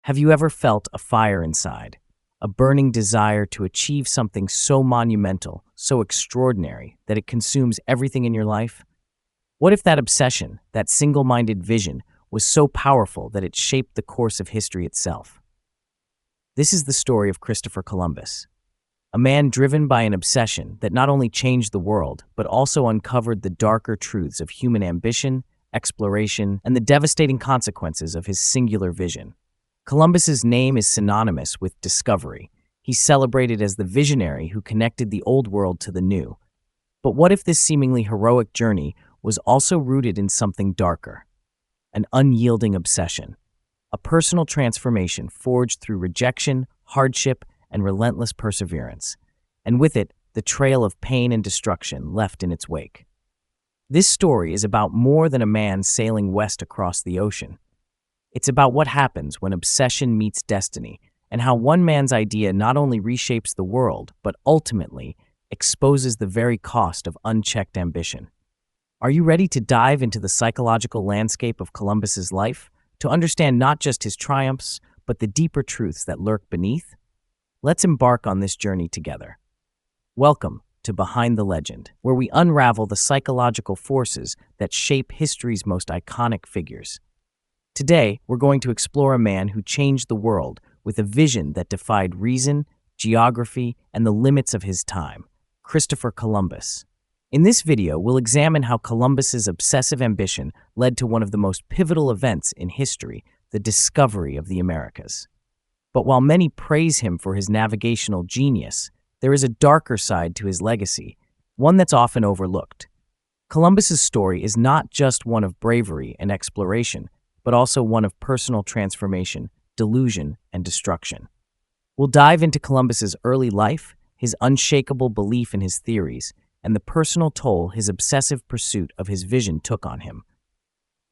Have you ever felt a fire inside, a burning desire to achieve something so monumental, so extraordinary, that it consumes everything in your life? What if that obsession, that single-minded vision, was so powerful that it shaped the course of history itself? This is the story of Christopher Columbus, a man driven by an obsession that not only changed the world, but also uncovered the darker truths of human ambition, exploration, and the devastating consequences of his singular vision. Columbus's name is synonymous with discovery. He's celebrated as the visionary who connected the old world to the new. But what if this seemingly heroic journey was also rooted in something darker? An unyielding obsession, a personal transformation forged through rejection, hardship, and relentless perseverance, and with it, the trail of pain and destruction left in its wake. This story is about more than a man sailing west across the ocean. It's about what happens when obsession meets destiny, and how one man's idea not only reshapes the world, but ultimately exposes the very cost of unchecked ambition. Are you ready to dive into the psychological landscape of Columbus's life, to understand not just his triumphs, but the deeper truths that lurk beneath? Let's embark on this journey together. Welcome to Behind the Legend, where we unravel the psychological forces that shape history's most iconic figures. Today, we're going to explore a man who changed the world with a vision that defied reason, geography, and the limits of his time, Christopher Columbus. In this video, we'll examine how Columbus's obsessive ambition led to one of the most pivotal events in history, the discovery of the Americas. But while many praise him for his navigational genius, there is a darker side to his legacy, one that's often overlooked. Columbus's story is not just one of bravery and exploration, but also one of personal transformation, delusion, and destruction. We'll dive into Columbus's early life, his unshakable belief in his theories, and the personal toll his obsessive pursuit of his vision took on him.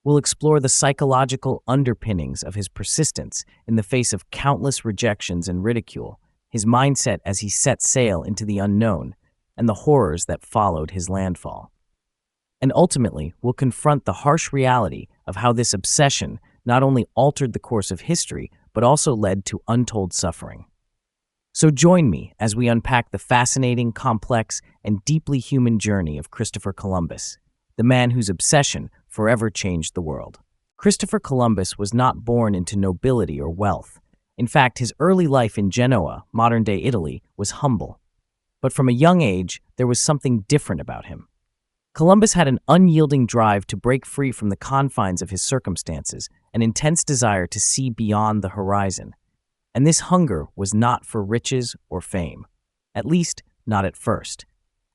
We'll explore the psychological underpinnings of his persistence in the face of countless rejections and ridicule, his mindset as he set sail into the unknown, and the horrors that followed his landfall. And ultimately, we'll confront the harsh reality of how this obsession not only altered the course of history, but also led to untold suffering. So join me as we unpack the fascinating, complex, and deeply human journey of Christopher Columbus, the man whose obsession forever changed the world. Christopher Columbus was not born into nobility or wealth. In fact, his early life in Genoa, modern-day Italy, was humble. But from a young age, there was something different about him. Columbus had an unyielding drive to break free from the confines of his circumstances, an intense desire to see beyond the horizon. And this hunger was not for riches or fame, at least not at first.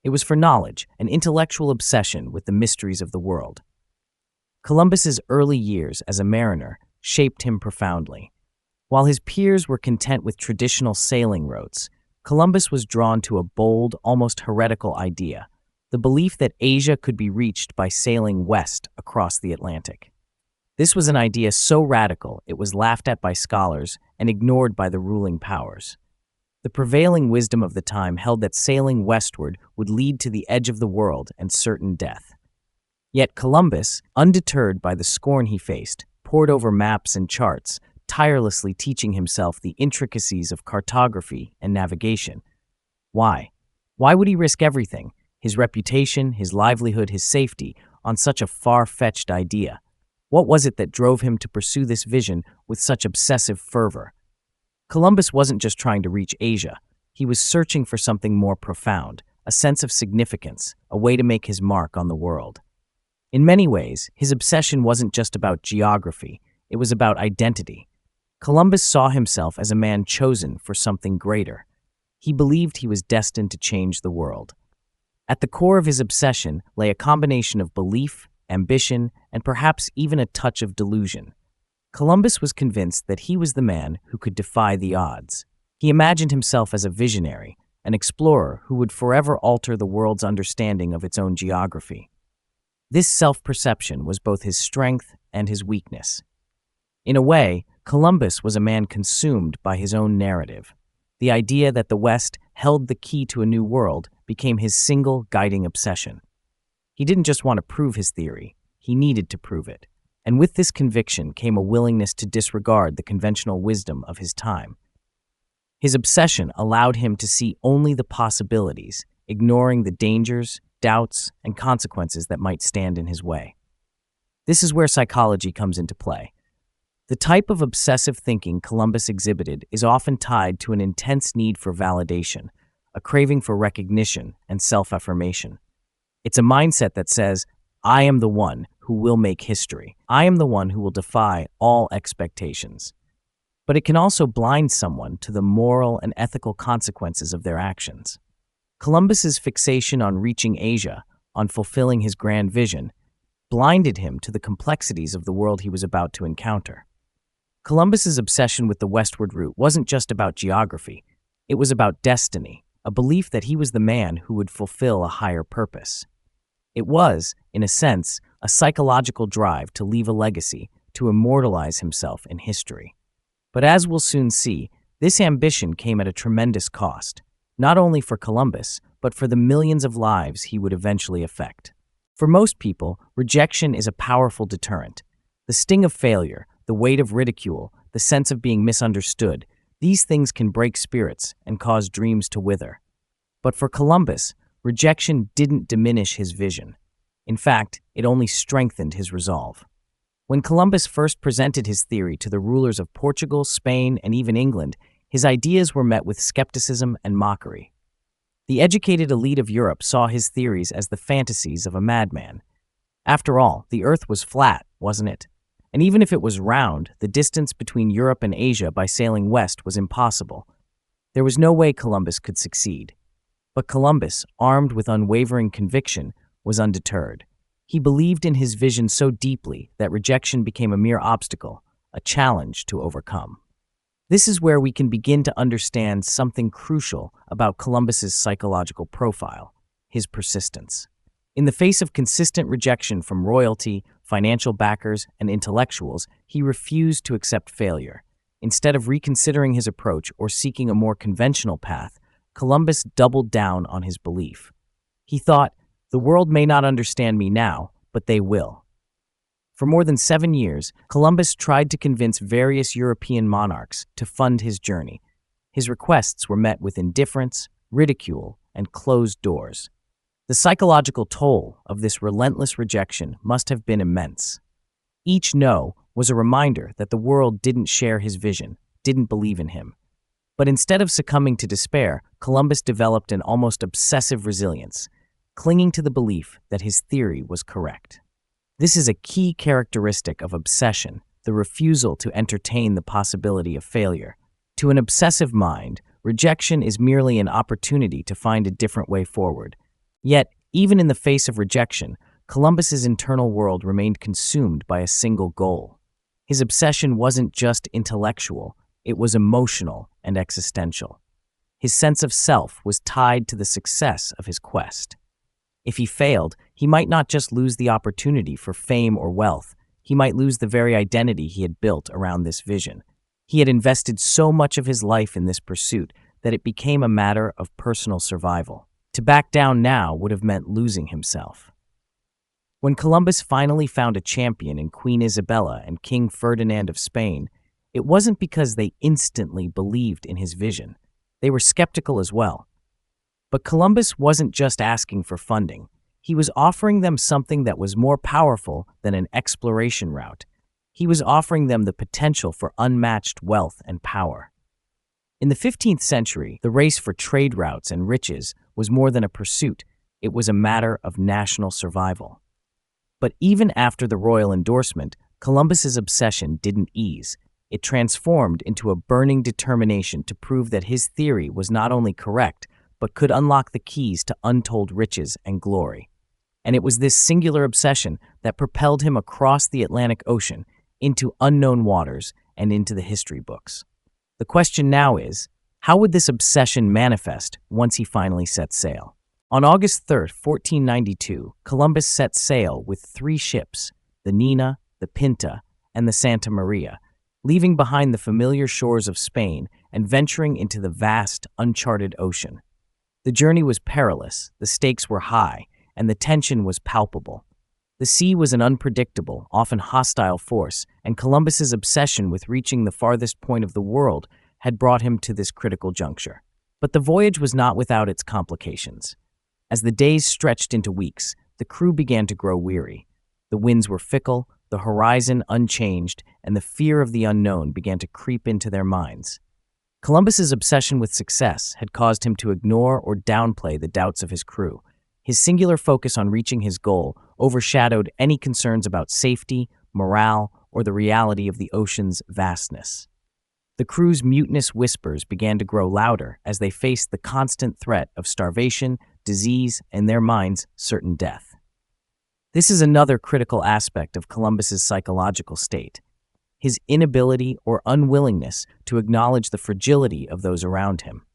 It was for knowledge, an intellectual obsession with the mysteries of the world. Columbus's early years as a mariner shaped him profoundly. While his peers were content with traditional sailing routes, Columbus was drawn to a bold, almost heretical idea: the belief that Asia could be reached by sailing west across the Atlantic. This was an idea so radical it was laughed at by scholars and ignored by the ruling powers. The prevailing wisdom of the time held that sailing westward would lead to the edge of the world and certain death. Yet Columbus, undeterred by the scorn he faced, pored over maps and charts, tirelessly teaching himself the intricacies of cartography and navigation. Why? Why would he risk everything? His reputation, his livelihood, his safety, on such a far-fetched idea? What was it that drove him to pursue this vision with such obsessive fervor? Columbus wasn't just trying to reach Asia. He was searching for something more profound, a sense of significance, a way to make his mark on the world. In many ways, his obsession wasn't just about geography, it was about identity. Columbus saw himself as a man chosen for something greater. He believed he was destined to change the world. At the core of his obsession lay a combination of belief, ambition, and perhaps even a touch of delusion. Columbus was convinced that he was the man who could defy the odds. He imagined himself as a visionary, an explorer who would forever alter the world's understanding of its own geography. This self-perception was both his strength and his weakness. In a way, Columbus was a man consumed by his own narrative. The idea that the West held the key to a new world became his single guiding obsession. He didn't just want to prove his theory, he needed to prove it. And with this conviction came a willingness to disregard the conventional wisdom of his time. His obsession allowed him to see only the possibilities, ignoring the dangers, doubts, and consequences that might stand in his way. This is where psychology comes into play. The type of obsessive thinking Columbus exhibited is often tied to an intense need for validation, a craving for recognition and self-affirmation. It's a mindset that says, I am the one who will make history. I am the one who will defy all expectations. But it can also blind someone to the moral and ethical consequences of their actions. Columbus's fixation on reaching Asia, on fulfilling his grand vision, blinded him to the complexities of the world he was about to encounter. Columbus's obsession with the westward route wasn't just about geography. It was about destiny, a belief that he was the man who would fulfill a higher purpose. It was, in a sense, a psychological drive to leave a legacy, to immortalize himself in history. But as we'll soon see, this ambition came at a tremendous cost, not only for Columbus, but for the millions of lives he would eventually affect. For most people, rejection is a powerful deterrent. The sting of failure, the weight of ridicule, the sense of being misunderstood, these things can break spirits and cause dreams to wither. But for Columbus, rejection didn't diminish his vision. In fact, it only strengthened his resolve. When Columbus first presented his theory to the rulers of Portugal, Spain, and even England, his ideas were met with skepticism and mockery. The educated elite of Europe saw his theories as the fantasies of a madman. After all, the Earth was flat, wasn't it? And even if it was round, the distance between Europe and Asia by sailing west was impossible. There was no way Columbus could succeed. But Columbus, armed with unwavering conviction, was undeterred. He believed in his vision so deeply that rejection became a mere obstacle, a challenge to overcome. This is where we can begin to understand something crucial about Columbus's psychological profile, his persistence. In the face of consistent rejection from royalty, financial backers, and intellectuals, he refused to accept failure. Instead of reconsidering his approach or seeking a more conventional path, Columbus doubled down on his belief. He thought, the world may not understand me now, but they will. For more than 7 years, Columbus tried to convince various European monarchs to fund his journey. His requests were met with indifference, ridicule, and closed doors. The psychological toll of this relentless rejection must have been immense. Each no was a reminder that the world didn't share his vision, didn't believe in him. But instead of succumbing to despair, Columbus developed an almost obsessive resilience, clinging to the belief that his theory was correct. This is a key characteristic of obsession, the refusal to entertain the possibility of failure. To an obsessive mind, rejection is merely an opportunity to find a different way forward. Yet, even in the face of rejection, Columbus's internal world remained consumed by a single goal. His obsession wasn't just intellectual, it was emotional and existential. His sense of self was tied to the success of his quest. If he failed, he might not just lose the opportunity for fame or wealth, he might lose the very identity he had built around this vision. He had invested so much of his life in this pursuit that it became a matter of personal survival. To back down now would have meant losing himself. When Columbus finally found a champion in Queen Isabella and King Ferdinand of Spain, it wasn't because they instantly believed in his vision. They were skeptical as well. But Columbus wasn't just asking for funding. He was offering them something that was more powerful than an exploration route. He was offering them the potential for unmatched wealth and power. In the 15th century, the race for trade routes and riches was more than a pursuit. It was a matter of national survival. But even after the royal endorsement, Columbus's obsession didn't ease. It transformed into a burning determination to prove that his theory was not only correct, but could unlock the keys to untold riches and glory. And it was this singular obsession that propelled him across the Atlantic Ocean, into unknown waters, and into the history books. The question now is, how would this obsession manifest once he finally set sail? On August 3, 1492, Columbus set sail with 3 ships, the Nina, the Pinta, and the Santa Maria, leaving behind the familiar shores of Spain and venturing into the vast, uncharted ocean. The journey was perilous, the stakes were high, and the tension was palpable. The The sea was an unpredictable, often hostile force, and Columbus's obsession with reaching the farthest point of the world had brought him to this critical juncture. But the voyage was not without its complications. As the days stretched into weeks, the crew began to grow weary. The winds were fickle, the horizon unchanged, and the fear of the unknown began to creep into their minds. Columbus's obsession with success had caused him to ignore or downplay the doubts of his crew. His singular focus on reaching his goal overshadowed any concerns about safety, morale, or the reality of the ocean's vastness. The crew's mutinous whispers began to grow louder as they faced the constant threat of starvation, disease, and in their minds, certain death. This is another critical aspect of Columbus's psychological state, his inability or unwillingness to acknowledge the fragility of those around him.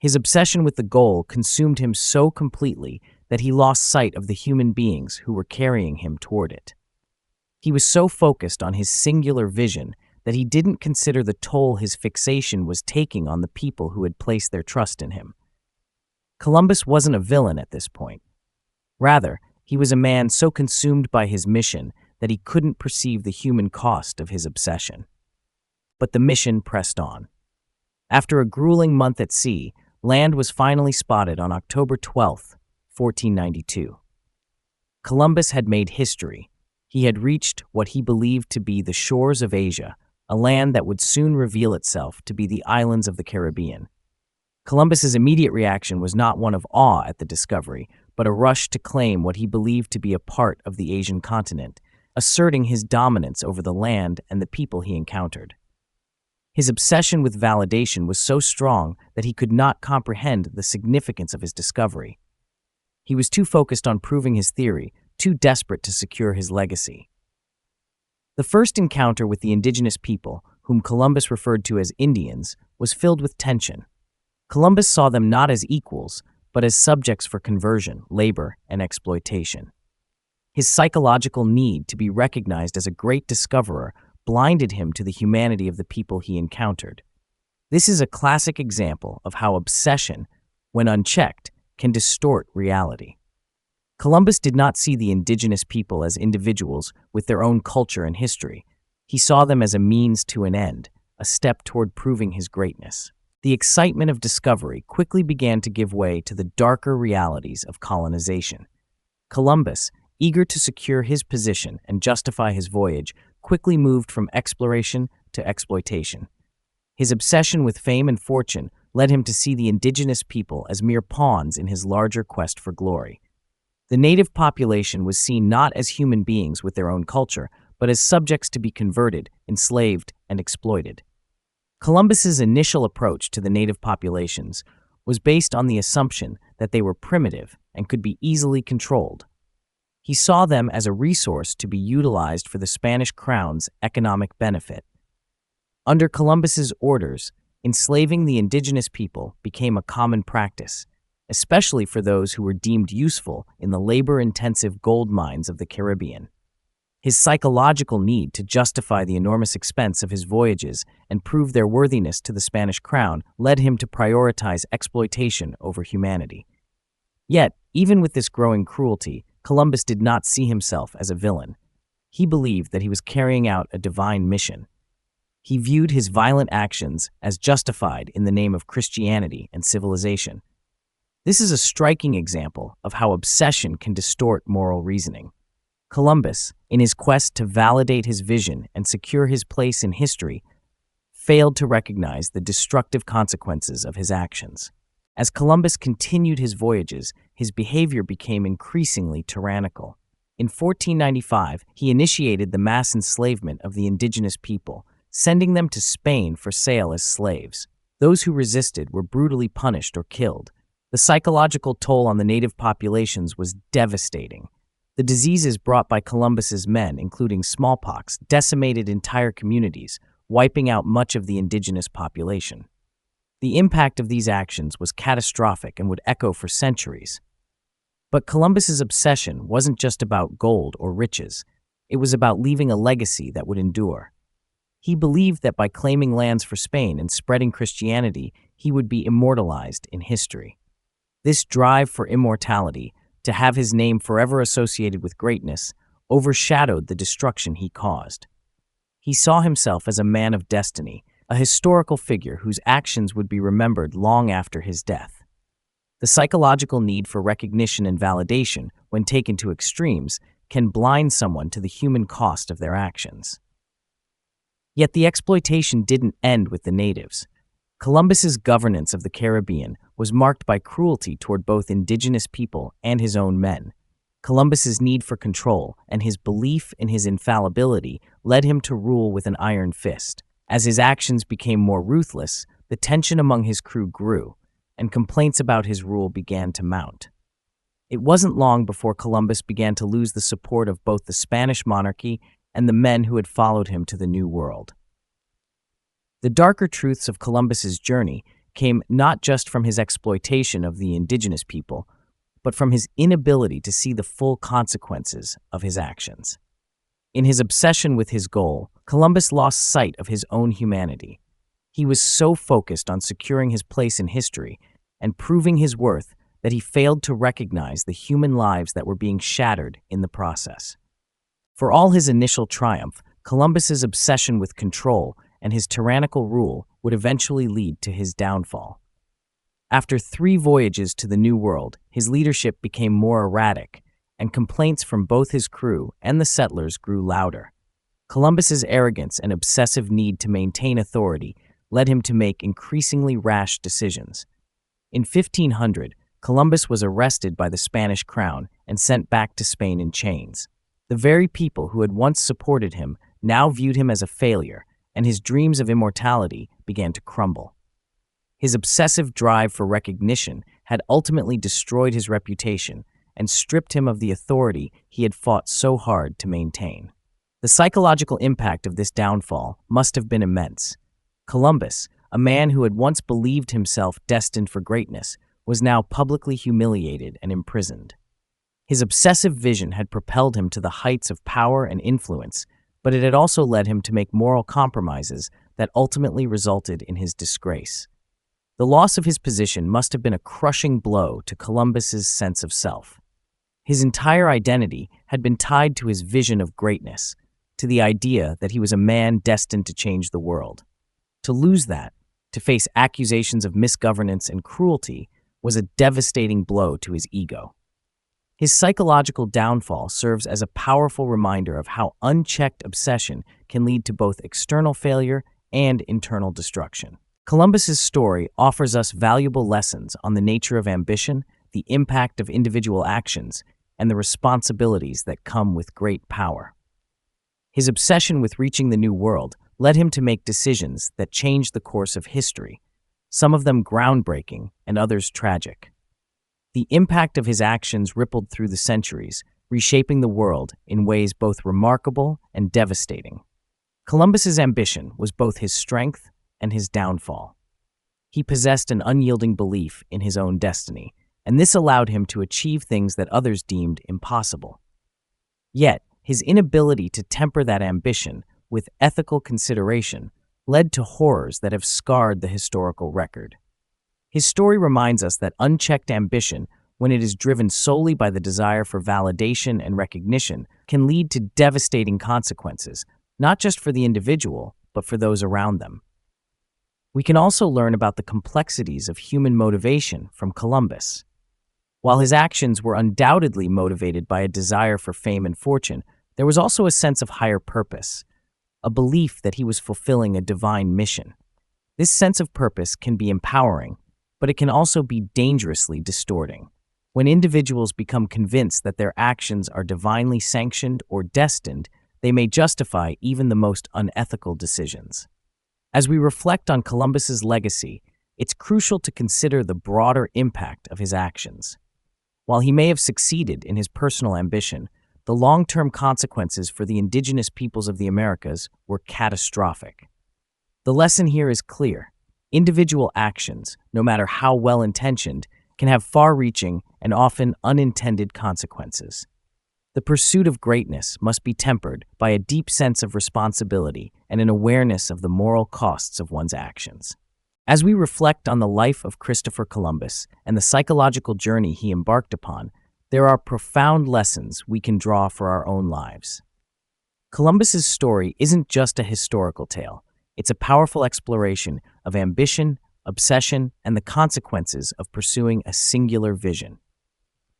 His obsession with the goal consumed him so completely that he lost sight of the human beings who were carrying him toward it. He was so focused on his singular vision that he didn't consider the toll his fixation was taking on the people who had placed their trust in him. Columbus wasn't a villain at this point. Rather, he was a man so consumed by his mission that he couldn't perceive the human cost of his obsession. But the mission pressed on. After a grueling month at sea, land was finally spotted on October 12, 1492. Columbus had made history. He had reached what he believed to be the shores of Asia, a land that would soon reveal itself to be the islands of the Caribbean. Columbus's immediate reaction was not one of awe at the discovery, but a rush to claim what he believed to be a part of the Asian continent, asserting his dominance over the land and the people he encountered. His obsession with validation was so strong that he could not comprehend the significance of his discovery. He was too focused on proving his theory, too desperate to secure his legacy. The first encounter with the indigenous people, whom Columbus referred to as Indians, was filled with tension. Columbus saw them not as equals, but as subjects for conversion, labor, and exploitation. His psychological need to be recognized as a great discoverer blinded him to the humanity of the people he encountered. This is a classic example of how obsession, when unchecked, can distort reality. Columbus did not see the indigenous people as individuals with their own culture and history. He saw them as a means to an end, a step toward proving his greatness. The excitement of discovery quickly began to give way to the darker realities of colonization. Columbus, eager to secure his position and justify his voyage, quickly moved from exploration to exploitation. His obsession with fame and fortune led him to see the indigenous people as mere pawns in his larger quest for glory. The native population was seen not as human beings with their own culture, but as subjects to be converted, enslaved, and exploited. Columbus's initial approach to the native populations was based on the assumption that they were primitive and could be easily controlled. He saw them as a resource to be utilized for the Spanish crown's economic benefit. Under Columbus's orders, enslaving the indigenous people became a common practice, especially for those who were deemed useful in the labor-intensive gold mines of the Caribbean. His psychological need to justify the enormous expense of his voyages and prove their worthiness to the Spanish crown led him to prioritize exploitation over humanity. Yet, even with this growing cruelty, Columbus did not see himself as a villain. He believed that he was carrying out a divine mission. He viewed his violent actions as justified in the name of Christianity and civilization. This is a striking example of how obsession can distort moral reasoning. Columbus, in his quest to validate his vision and secure his place in history, failed to recognize the destructive consequences of his actions. As Columbus continued his voyages, his behavior became increasingly tyrannical. In 1495, he initiated the mass enslavement of the indigenous people, sending them to Spain for sale as slaves. Those who resisted were brutally punished or killed. The psychological toll on the native populations was devastating. The diseases brought by Columbus's men, including smallpox, decimated entire communities, wiping out much of the indigenous population. The impact of these actions was catastrophic and would echo for centuries. But Columbus's obsession wasn't just about gold or riches. It was about leaving a legacy that would endure. He believed that by claiming lands for Spain and spreading Christianity, he would be immortalized in history. This drive for immortality, to have his name forever associated with greatness, overshadowed the destruction he caused. He saw himself as a man of destiny, a historical figure whose actions would be remembered long after his death. The psychological need for recognition and validation, when taken to extremes, can blind someone to the human cost of their actions. Yet the exploitation didn't end with the natives. Columbus's governance of the Caribbean was marked by cruelty toward both indigenous people and his own men. Columbus's need for control and his belief in his infallibility led him to rule with an iron fist. As his actions became more ruthless, the tension among his crew grew, and complaints about his rule began to mount. It wasn't long before Columbus began to lose the support of both the Spanish monarchy and the men who had followed him to the New World. The darker truths of Columbus's journey came not just from his exploitation of the indigenous people, but from his inability to see the full consequences of his actions. In his obsession with his goal, Columbus lost sight of his own humanity. He was so focused on securing his place in history and proving his worth that he failed to recognize the human lives that were being shattered in the process. For all his initial triumph, Columbus's obsession with control and his tyrannical rule would eventually lead to his downfall. After 3 voyages to the New World, his leadership became more erratic, and complaints from both his crew and the settlers grew louder. Columbus's arrogance and obsessive need to maintain authority led him to make increasingly rash decisions. In 1500, Columbus was arrested by the Spanish crown and sent back to Spain in chains. The very people who had once supported him now viewed him as a failure, and his dreams of immortality began to crumble. His obsessive drive for recognition had ultimately destroyed his reputation and stripped him of the authority he had fought so hard to maintain. The psychological impact of this downfall must have been immense. Columbus, a man who had once believed himself destined for greatness, was now publicly humiliated and imprisoned. His obsessive vision had propelled him to the heights of power and influence, but it had also led him to make moral compromises that ultimately resulted in his disgrace. The loss of his position must have been a crushing blow to Columbus's sense of self. His entire identity had been tied to his vision of greatness, to the idea that he was a man destined to change the world. To lose that, to face accusations of misgovernance and cruelty, was a devastating blow to his ego. His psychological downfall serves as a powerful reminder of how unchecked obsession can lead to both external failure and internal destruction. Columbus's story offers us valuable lessons on the nature of ambition, the impact of individual actions, and the responsibilities that come with great power. His obsession with reaching the New World led him to make decisions that changed the course of history, some of them groundbreaking and others tragic. The impact of his actions rippled through the centuries, reshaping the world in ways both remarkable and devastating. Columbus's ambition was both his strength and his downfall. He possessed an unyielding belief in his own destiny, and this allowed him to achieve things that others deemed impossible. Yet, his inability to temper that ambition with ethical consideration led to horrors that have scarred the historical record. His story reminds us that unchecked ambition, when it is driven solely by the desire for validation and recognition, can lead to devastating consequences, not just for the individual, but for those around them. We can also learn about the complexities of human motivation from Columbus. While his actions were undoubtedly motivated by a desire for fame and fortune, there was also a sense of higher purpose, a belief that he was fulfilling a divine mission. This sense of purpose can be empowering, but it can also be dangerously distorting. When individuals become convinced that their actions are divinely sanctioned or destined, they may justify even the most unethical decisions. As we reflect on Columbus's legacy, it's crucial to consider the broader impact of his actions. While he may have succeeded in his personal ambition, the long-term consequences for the indigenous peoples of the Americas were catastrophic. The lesson here is clear. Individual actions, no matter how well-intentioned, can have far-reaching and often unintended consequences. The pursuit of greatness must be tempered by a deep sense of responsibility and an awareness of the moral costs of one's actions. As we reflect on the life of Christopher Columbus and the psychological journey he embarked upon, there are profound lessons we can draw for our own lives. Columbus's story isn't just a historical tale. It's a powerful exploration of ambition, obsession, and the consequences of pursuing a singular vision.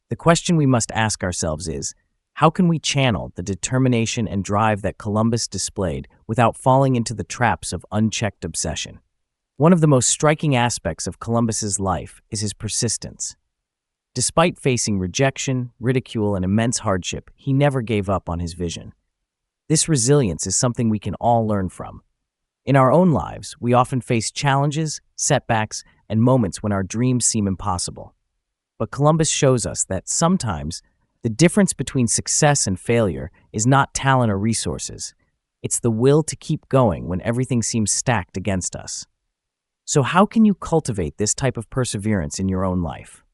The question we must ask ourselves is, how can we channel the determination and drive that Columbus displayed without falling into the traps of unchecked obsession? One of the most striking aspects of Columbus's life is his persistence. Despite facing rejection, ridicule, and immense hardship, he never gave up on his vision. This resilience is something we can all learn from. In our own lives, we often face challenges, setbacks, and moments when our dreams seem impossible. But Columbus shows us that sometimes the difference between success and failure is not talent or resources. It's the will to keep going when everything seems stacked against us. So how can you cultivate this type of perseverance in your own life?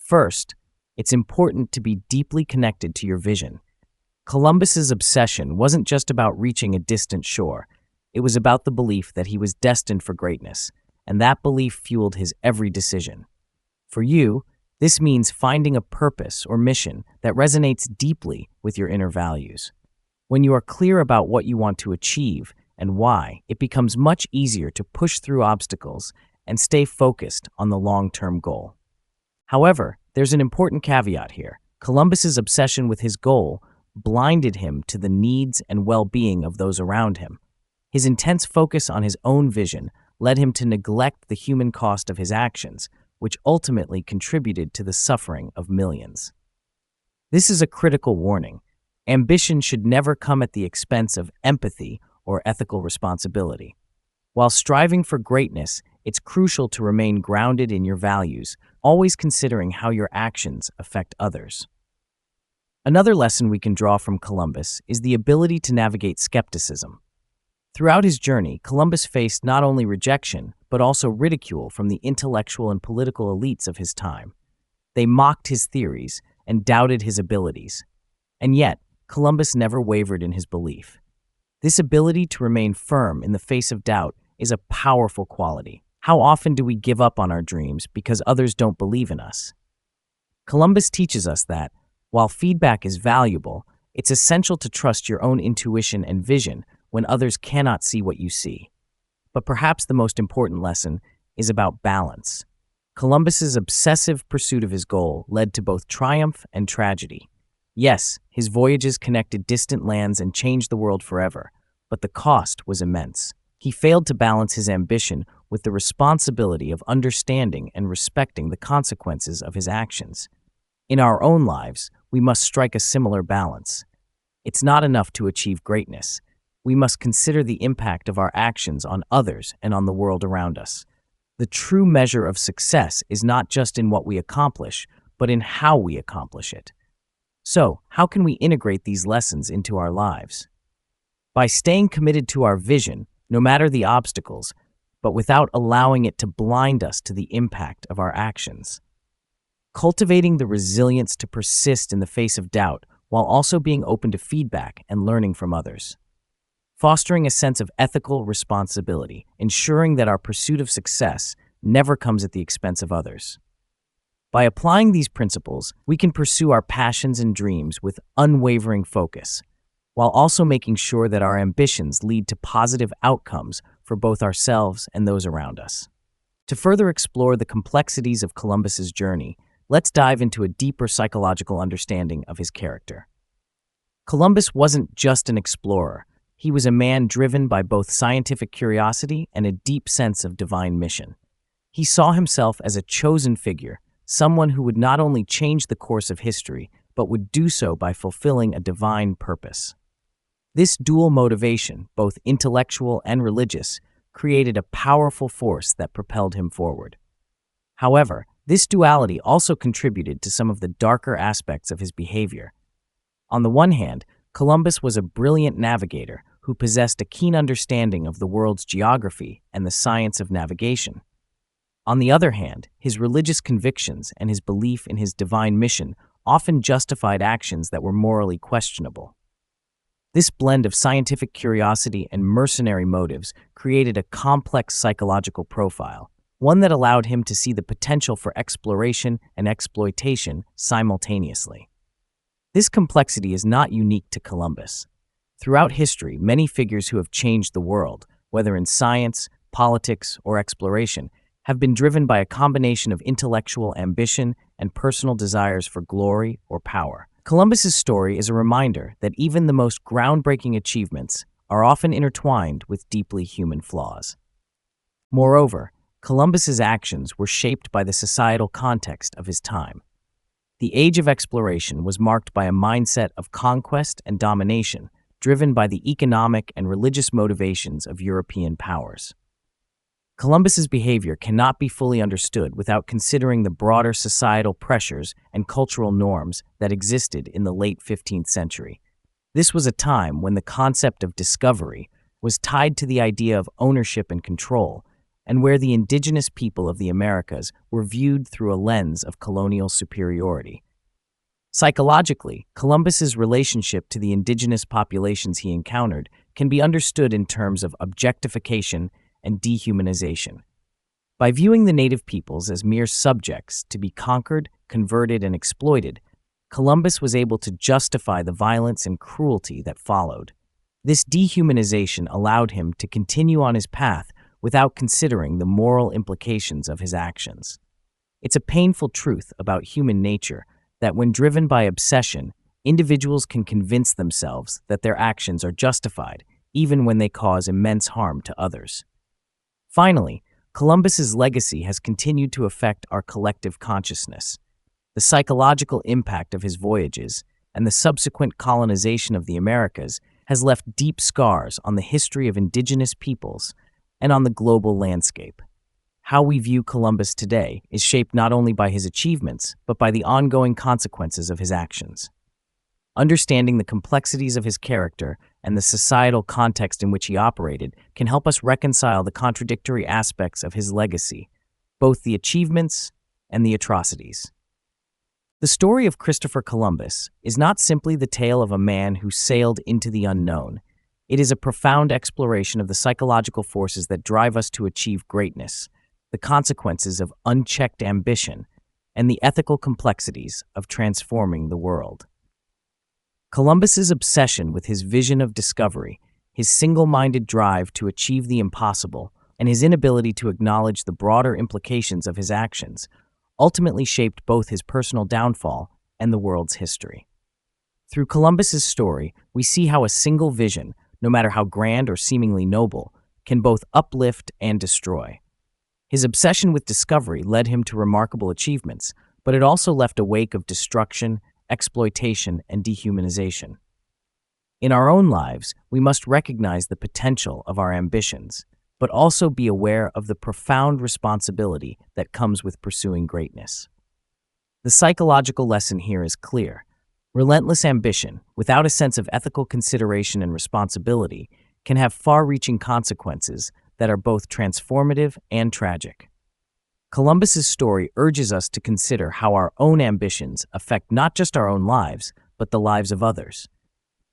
First, it's important to be deeply connected to your vision. Columbus's obsession wasn't just about reaching a distant shore. It was about the belief that he was destined for greatness, and that belief fueled his every decision. For you, this means finding a purpose or mission that resonates deeply with your inner values. When you are clear about what you want to achieve and why, it becomes much easier to push through obstacles and stay focused on the long-term goal. However, there's an important caveat here. Columbus's obsession with his goal blinded him to the needs and well-being of those around him. His intense focus on his own vision led him to neglect the human cost of his actions, which ultimately contributed to the suffering of millions. This is a critical warning. Ambition should never come at the expense of empathy or ethical responsibility. While striving for greatness, it's crucial to remain grounded in your values, always considering how your actions affect others. Another lesson we can draw from Columbus is the ability to navigate skepticism. Throughout his journey, Columbus faced not only rejection, but also ridicule from the intellectual and political elites of his time. They mocked his theories and doubted his abilities. And yet, Columbus never wavered in his belief. This ability to remain firm in the face of doubt is a powerful quality. How often do we give up on our dreams because others don't believe in us? Columbus teaches us that, while feedback is valuable, it's essential to trust your own intuition and vision when others cannot see what you see. But perhaps the most important lesson is about balance. Columbus's obsessive pursuit of his goal led to both triumph and tragedy. Yes, his voyages connected distant lands and changed the world forever, but the cost was immense. He failed to balance his ambition with the responsibility of understanding and respecting the consequences of his actions. In our own lives, we must strike a similar balance. It's not enough to achieve greatness. We must consider the impact of our actions on others and on the world around us. The true measure of success is not just in what we accomplish, but in how we accomplish it. So, how can we integrate these lessons into our lives? By staying committed to our vision, no matter the obstacles, but without allowing it to blind us to the impact of our actions. Cultivating the resilience to persist in the face of doubt while also being open to feedback and learning from others. Fostering a sense of ethical responsibility, ensuring that our pursuit of success never comes at the expense of others. By applying these principles, we can pursue our passions and dreams with unwavering focus, while also making sure that our ambitions lead to positive outcomes for both ourselves and those around us. To further explore the complexities of Columbus's journey, let's dive into a deeper psychological understanding of his character. Columbus wasn't just an explorer. He was a man driven by both scientific curiosity and a deep sense of divine mission. He saw himself as a chosen figure, someone who would not only change the course of history, but would do so by fulfilling a divine purpose. This dual motivation, both intellectual and religious, created a powerful force that propelled him forward. However, this duality also contributed to some of the darker aspects of his behavior. On the one hand, Columbus was a brilliant navigator who possessed a keen understanding of the world's geography and the science of navigation. On the other hand, his religious convictions and his belief in his divine mission often justified actions that were morally questionable. This blend of scientific curiosity and mercenary motives created a complex psychological profile. one that allowed him to see the potential for exploration and exploitation simultaneously. This complexity is not unique to Columbus. Throughout history, many figures who have changed the world, whether in science, politics, or exploration, have been driven by a combination of intellectual ambition and personal desires for glory or power. Columbus's story is a reminder that even the most groundbreaking achievements are often intertwined with deeply human flaws. Moreover, Columbus's actions were shaped by the societal context of his time. The age of exploration was marked by a mindset of conquest and domination, driven by the economic and religious motivations of European powers. Columbus's behavior cannot be fully understood without considering the broader societal pressures and cultural norms that existed in the late 15th century. This was a time when the concept of discovery was tied to the idea of ownership and control, and where the indigenous people of the Americas were viewed through a lens of colonial superiority. Psychologically, Columbus's relationship to the indigenous populations he encountered can be understood in terms of objectification and dehumanization. By viewing the native peoples as mere subjects to be conquered, converted, and exploited, Columbus was able to justify the violence and cruelty that followed. This dehumanization allowed him to continue on his path without considering the moral implications of his actions. It's a painful truth about human nature that when driven by obsession, individuals can convince themselves that their actions are justified, even when they cause immense harm to others. Finally, Columbus's legacy has continued to affect our collective consciousness. The psychological impact of his voyages and the subsequent colonization of the Americas has left deep scars on the history of indigenous peoples and on the global landscape. How we view Columbus today is shaped not only by his achievements, but by the ongoing consequences of his actions. Understanding the complexities of his character and the societal context in which he operated can help us reconcile the contradictory aspects of his legacy, both the achievements and the atrocities. The story of Christopher Columbus is not simply the tale of a man who sailed into the unknown. It is a profound exploration of the psychological forces that drive us to achieve greatness, the consequences of unchecked ambition, and the ethical complexities of transforming the world. Columbus's obsession with his vision of discovery, his single-minded drive to achieve the impossible, and his inability to acknowledge the broader implications of his actions ultimately shaped both his personal downfall and the world's history. Through Columbus's story, we see how a single vision, no matter how grand or seemingly noble, can both uplift and destroy. His obsession with discovery led him to remarkable achievements, but it also left a wake of destruction, exploitation, and dehumanization. In our own lives, we must recognize the potential of our ambitions, but also be aware of the profound responsibility that comes with pursuing greatness. The psychological lesson here is clear. Relentless ambition, without a sense of ethical consideration and responsibility, can have far-reaching consequences that are both transformative and tragic. Columbus's story urges us to consider how our own ambitions affect not just our own lives, but the lives of others.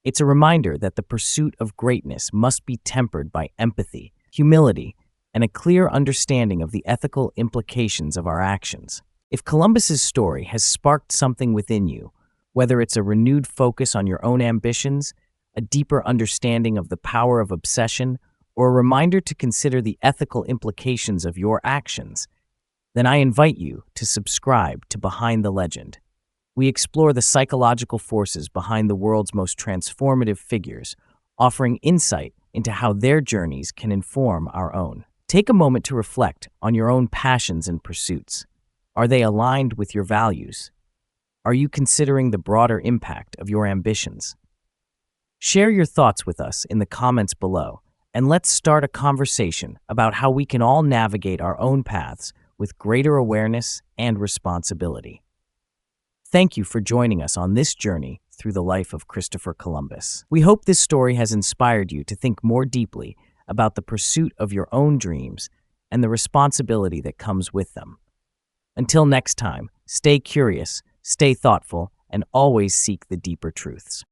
It's a reminder that the pursuit of greatness must be tempered by empathy, humility, and a clear understanding of the ethical implications of our actions. If Columbus's story has sparked something within you, whether it's a renewed focus on your own ambitions, a deeper understanding of the power of obsession, or a reminder to consider the ethical implications of your actions, then I invite you to subscribe to Behind the Legend. We explore the psychological forces behind the world's most transformative figures, offering insight into how their journeys can inform our own. Take a moment to reflect on your own passions and pursuits. Are they aligned with your values? Are you considering the broader impact of your ambitions? Share your thoughts with us in the comments below, and let's start a conversation about how we can all navigate our own paths with greater awareness and responsibility. Thank you for joining us on this journey through the life of Christopher Columbus. We hope this story has inspired you to think more deeply about the pursuit of your own dreams and the responsibility that comes with them. Until next time, stay curious, stay thoughtful, and always seek the deeper truths.